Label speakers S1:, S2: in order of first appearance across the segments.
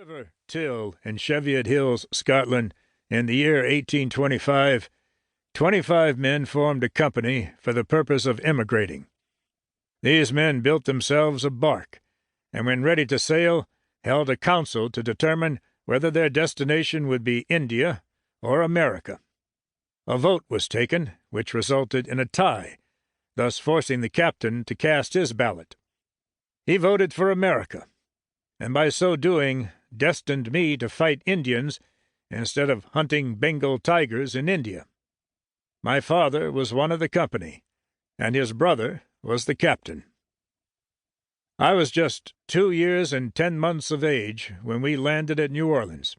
S1: River Till in Cheviot Hills, Scotland, in the year 1825, 25 men formed a company for the purpose of emigrating. These men built themselves a bark, and when ready to sail, held a council to determine whether their destination would be India or America. A vote was taken, which resulted in a tie, thus forcing the captain to cast his ballot. He voted for America, and by so doing destined me to fight Indians instead of hunting Bengal tigers in India. My father was one of the company, and his brother was the captain. I was just 2 years and 10 months of age when we landed at New Orleans.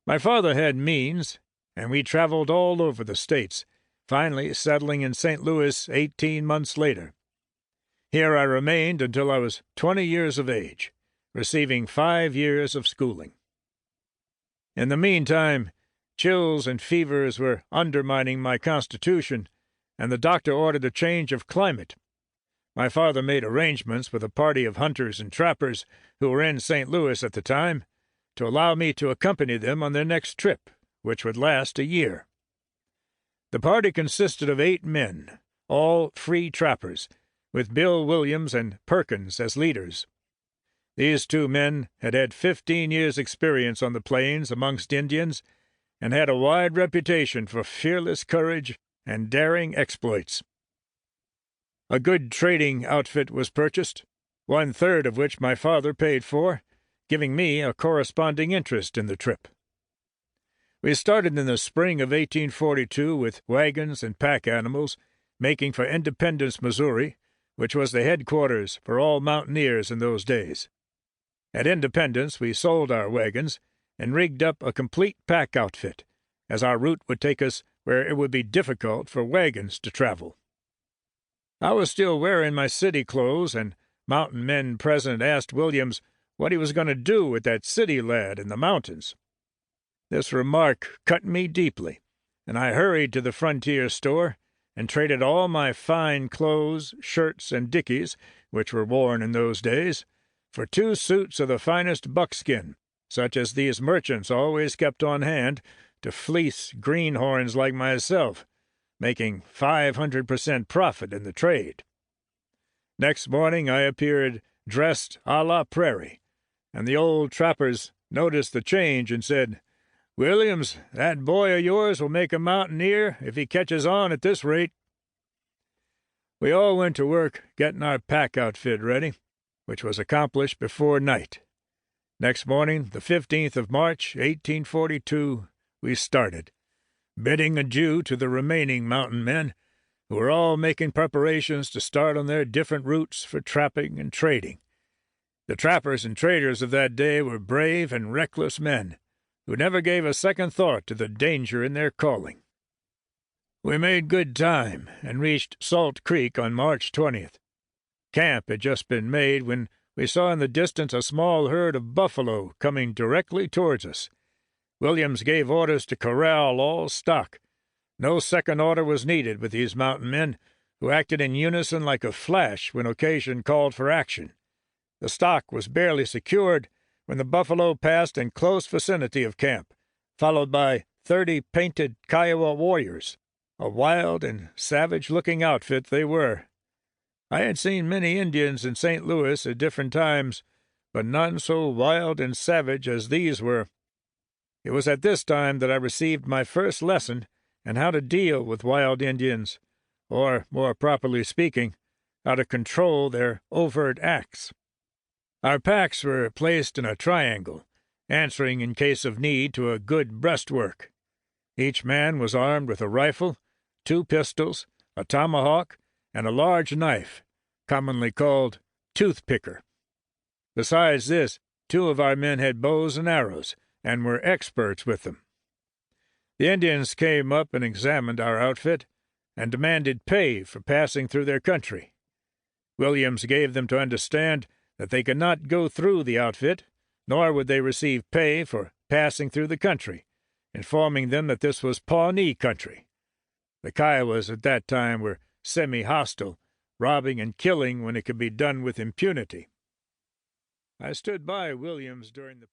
S1: My father had means, and we traveled all over the States, finally settling in St. Louis 18 months later. Here I remained until I was 20 years of age, receiving 5 years of schooling. In the meantime, chills and fevers were undermining my constitution, and the doctor ordered a change of climate. My father made arrangements with a party of hunters and trappers who were in St. Louis at the time to allow me to accompany them on their next trip, which would last a year. The party consisted of 8 men, all free trappers, with Bill Williams and Perkins as leaders. These 2 men had had 15 years' experience on the plains amongst Indians and had a wide reputation for fearless courage and daring exploits. A good trading outfit was purchased, 1/3 of which my father paid for, giving me a corresponding interest in the trip. We started in the spring of 1842 with wagons and pack animals, making for Independence, Missouri, which was the headquarters for all mountaineers in those days. At Independence we sold our wagons and rigged up a complete pack outfit, as our route would take us where it would be difficult for wagons to travel. I was still wearing my city clothes, and mountain men present asked Williams what he was going to do with that city lad in the mountains. This remark cut me deeply, and I hurried to the frontier store and traded all my fine clothes, shirts, and dickies, which were worn in those days, for 2 suits of the finest buckskin, such as these merchants always kept on hand to fleece greenhorns like myself, making 500% profit in the trade. Next morning I appeared dressed a la prairie, and the old trappers noticed the change and said, "Williams, that boy of yours will make a mountaineer if he catches on at this rate." We all went to work getting our pack outfit ready, which was accomplished before night. Next morning, the 15th of March, 1842, we started, bidding adieu to the remaining mountain men, who were all making preparations to start on their different routes for trapping and trading. The trappers and traders of that day were brave and reckless men, who never gave a second thought to the danger in their calling. We made good time and reached Salt Creek on March 20th. Camp had just been made when we saw in the distance a small herd of buffalo coming directly towards us. Williams gave orders to corral all stock. No second order was needed with these mountain men, who acted in unison like a flash when occasion called for action. The stock was barely secured when the buffalo passed in close vicinity of camp, followed by 30 painted Kiowa warriors. A wild and savage-looking outfit they were. I had seen many Indians in St. Louis at different times, but none so wild and savage as these were. It was at this time that I received my first lesson in how to deal with wild Indians, or, more properly speaking, how to control their overt acts. Our packs were placed in a triangle, answering in case of need to a good breastwork. Each man was armed with a rifle, 2 pistols, a tomahawk, and a large knife, commonly called toothpicker. Besides this, 2 of our men had bows and arrows, and were experts with them. The Indians came up and examined our outfit, and demanded pay for passing through their country. Williams gave them to understand that they could not go through the outfit, nor would they receive pay for passing through the country, informing them that this was Pawnee country. The Kiowas at that time were semi-hostile, robbing and killing when it could be done with impunity. I stood by Williams during the